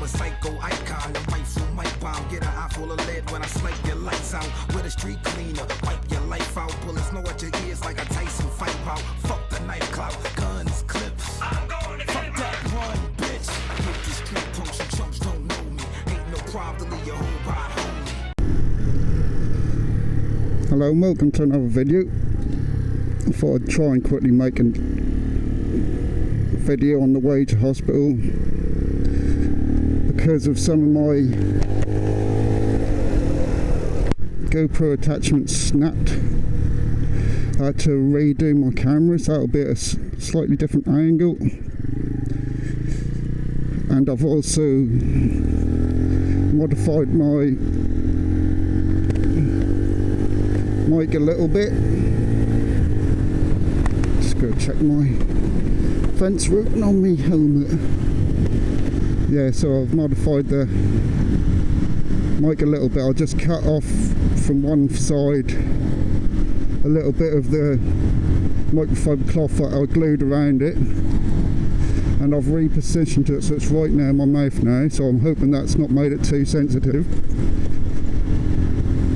a psycho icon. Your rifle might bomb, get an eye full of lead when I snipe your lights out. With a street cleaner, wipe your life out. Bullets know what your ears like a Tyson fight out. Fuck the knife clout, guns, clips. I'm going to fuck that run, bitch. I hit the street punks, you chumps don't know me. Ain't no problem to leave your whole ride homie. Hello and welcome to another video. I thought I'd try and quickly make a video on the way to hospital because of some of my GoPro attachments snapped. I had to redo my camera, so that'll be at a slightly different angle. And I've also modified my mic a little bit. Just go check my fence routing on my helmet. Yeah, so I've modified the mic a little bit. I'll just cut off from one side a little bit of the microfiber cloth that I glued around it, and I've repositioned it so it's right near my mouth now, so I'm hoping that's not made it too sensitive.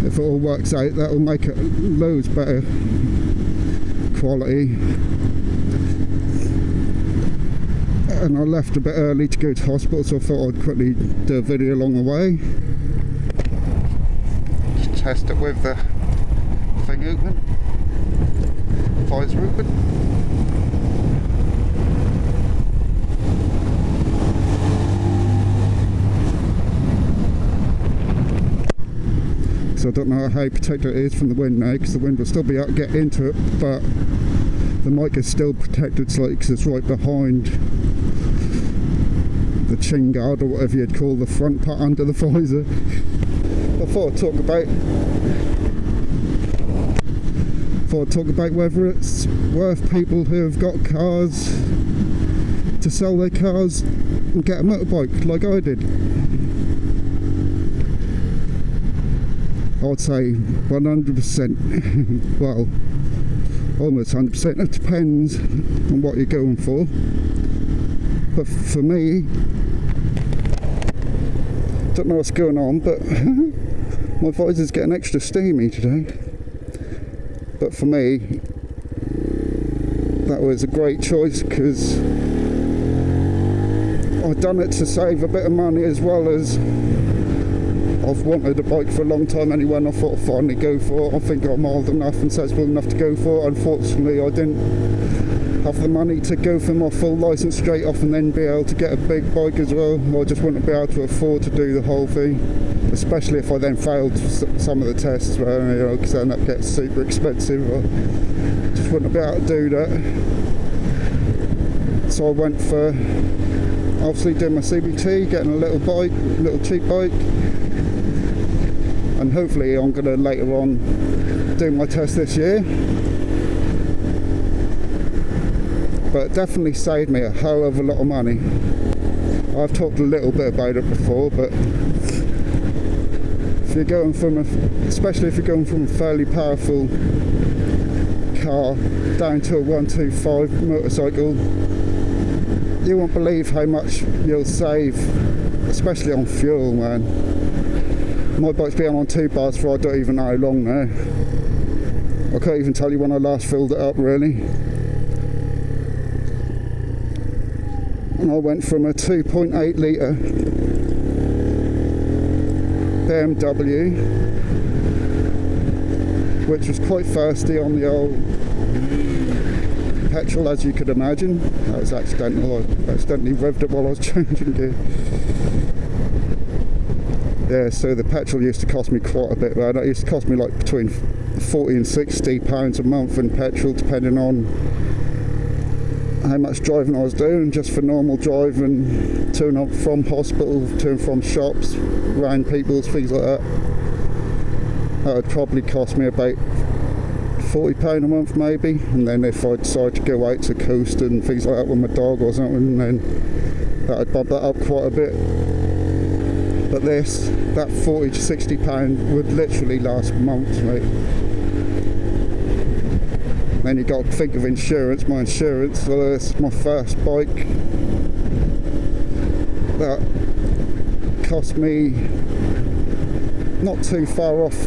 If it all works out, that will make it loads better quality. And I left a bit early to go to hospital, so I thought I'd quickly do a video along the way. Just test it with the thing open, visor open. So I don't know how protected it is from the wind now, because the wind will still be out to get into it, but the mic is still protected slightly because it's right behind the chin guard, or whatever you'd call the front part under the visor. I thought I'd talk about whether it's worth people who have got cars to sell their cars and get a motorbike like I did. I'd say 100%. Well, almost 100%. It depends on what you're going for. But for me, don't know what's going on, but my visor's getting extra steamy today. But for me, that was a great choice, because I've done it to save a bit of money, as well as I've wanted a bike for a long time anyway, and I thought I'd finally go for it. I think I'm old enough and sensible enough to go for it. Unfortunately, I didn't have the money to go for my full licence straight off and then be able to get a big bike as well. I just wouldn't be able to afford to do the whole thing, especially if I then failed some of the tests, because then that gets super expensive. I just wouldn't be able to do that. So I went for obviously doing my CBT, getting a little bike, a little cheap bike. And hopefully I'm going to later on do my test this year. But it definitely saved me a hell of a lot of money. I've talked a little bit about it before, but if you're going from especially if you're going from a fairly powerful car down to a 125 motorcycle, you won't believe how much you'll save, especially on fuel, man. My bike's been on 2 bars for I don't even know how long now. I can't even tell you when I last filled it up, really. And I went from a 2.8 litre BMW, which was quite thirsty on the old petrol, as you could imagine. That was accidental. I accidentally revved it while I was changing gear. Yeah, so the petrol used to cost me quite a bit, man. It used to cost me like between £40 and £60 a month in petrol, depending on how much driving I was doing, just for normal driving, to and from hospital, to and from shops, around people's, things like that. That would probably cost me about £40 a month maybe, and then if I decided to go out to coast and things like that with my dog or something, then that would bump that up quite a bit. But this, that £40 to £60 would literally last months, mate. Then you got to think of insurance. My insurance, well, it's my first bike that cost me not too far off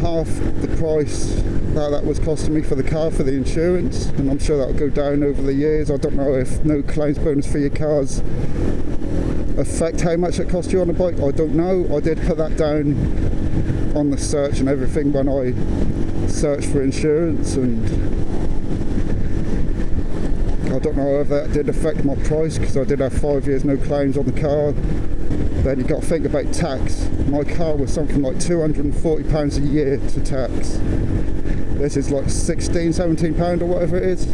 half the price that was costing me for the car, for the insurance, and I'm sure that'll go down over the years. I don't know if no claims bonus for your cars affect how much it costs you on a bike. I don't know. I did put that down on the search and everything when I searched for insurance, and I don't know if that did affect my price, because I did have 5 years no claims on the car. Then you've got to think about tax. My car was something like £240 a year to tax. This is like £16-17 or whatever it is.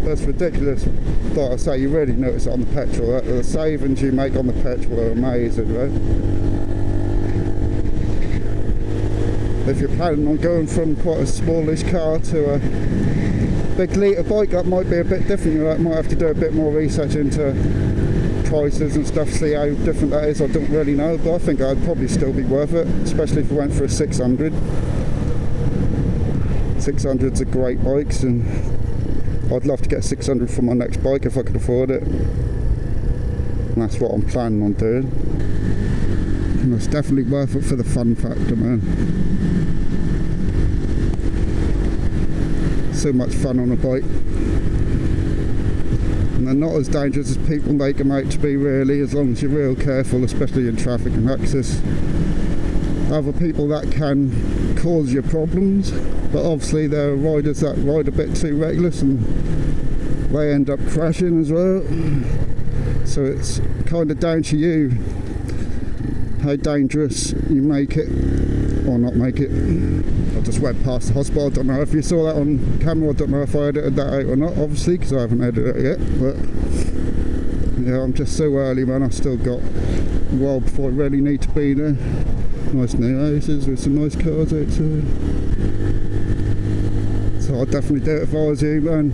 That's ridiculous. Like I say, you really notice it on the petrol. The savings you make on the petrol are amazing, right? If you're planning on going from quite a smallish car to a big litre bike, that might be a bit different. You might have to do a bit more research into prices and stuff, see how different that is. I don't really know, but I think I'd probably still be worth it, especially if we went for a 600. 600s are great bikes, and I'd love to get a 600 for my next bike if I could afford it, and that's what I'm planning on doing. And it's definitely worth it for the fun factor, man. So much fun on a bike. And they're not as dangerous as people make them out to be, really, as long as you're real careful, especially in traffic and access. Other people that can cause you problems, but obviously there are riders that ride a bit too reckless and they end up crashing as well. So it's kind of down to you how dangerous you make it or not make it. I just went past the hospital. I don't know if you saw that on camera. I don't know if I edited that out or not, obviously, because I haven't edited it yet. But yeah, I'm just so early, man. I've still got a while before I really need to be there. Nice new houses with some nice cars outside. So I'd definitely do it if I was you, man.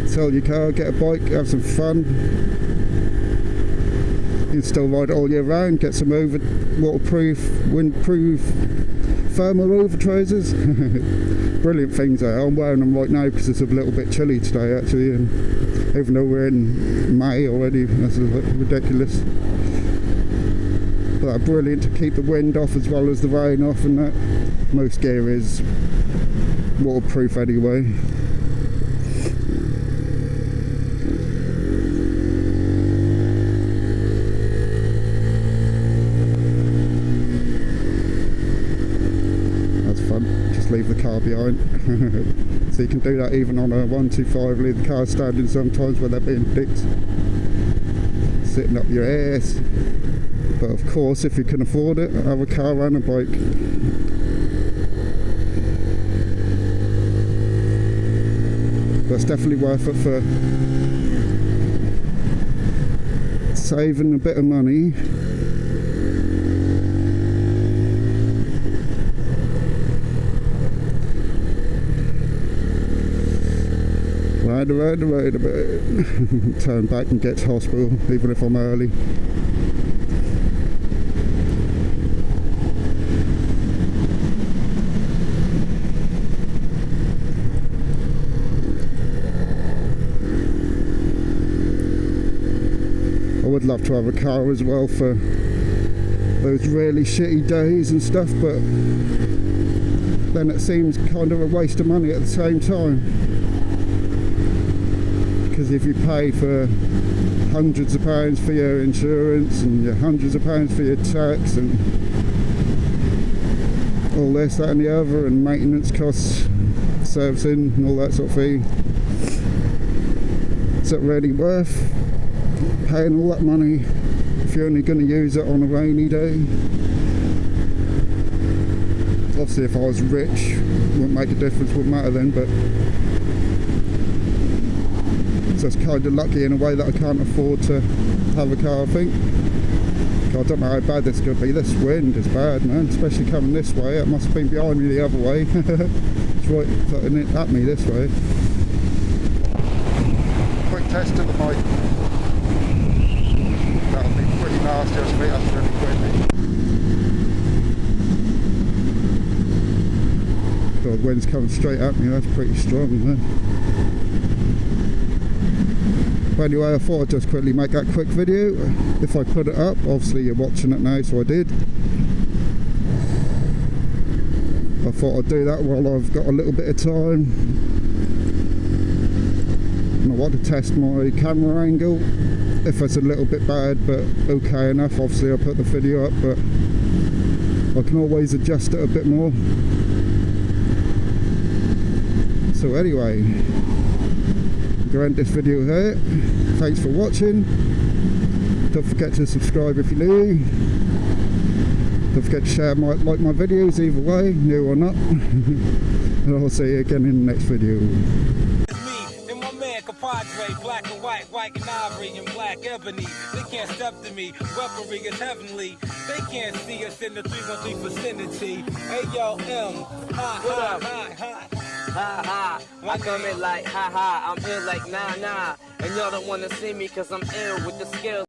Sell your car, get a bike, have some fun. You can still ride it all year round, get some waterproof, windproof, thermal over trousers. Brilliant things there. I'm wearing them right now because it's a little bit chilly today, actually, and even though we're in May already, that's ridiculous. But they're brilliant to keep the wind off as well as the rain off, and that. Most gear is waterproof anyway. Leave the car behind. So you can do that even on a 125, leave the car standing sometimes when they're being dicks, sitting up your ass. But of course, if you can afford it, have a car and a bike. But it's definitely worth it for saving a bit of money. Ride a bit. Turn back and get to hospital, even if I'm early. I would love to have a car as well for those really shitty days and stuff, but then it seems kind of a waste of money at the same time. Because if you pay for hundreds of pounds for your insurance and your hundreds of pounds for your tax and all this, that and the other, and maintenance costs, servicing and all that sort of thing, is it really worth paying all that money if you're only going to use it on a rainy day? Obviously if I was rich, it wouldn't make a difference, wouldn't matter then, but so it's kind of lucky in a way that I can't afford to have a car, I think. I don't know how bad this could be. This wind is bad, man, especially coming this way. It must have been behind me the other way. It's right putting it at me this way. Quick test of the bike. That'll be pretty nasty, I think. That's really quick. God, the wind's coming straight at me. That's pretty strong, man. But anyway, I thought I'd just quickly make that quick video. If I put it up, obviously you're watching it now, so I did. I thought I'd do that while I've got a little bit of time. And I want to test my camera angle. If it's a little bit bad, but okay enough, obviously I'll put the video up, but I can always adjust it a bit more. So anyway, I'm going to end this video here. Thanks for watching. Don't forget to subscribe if you're new. Don't forget to share like my videos either way, new or not. And I'll see you again in the next video. Compadre, black and white, white and ivory, and black ebony. They can't step to me, weaponry is heavenly. They can't see us in the 313 vicinity. Hey yo, M, ha, what ha, up? Ha, ha. Ha ha, I come in like ha ha, I'm ill like nah nah. And y'all don't wanna see me cause I'm ill with the skill.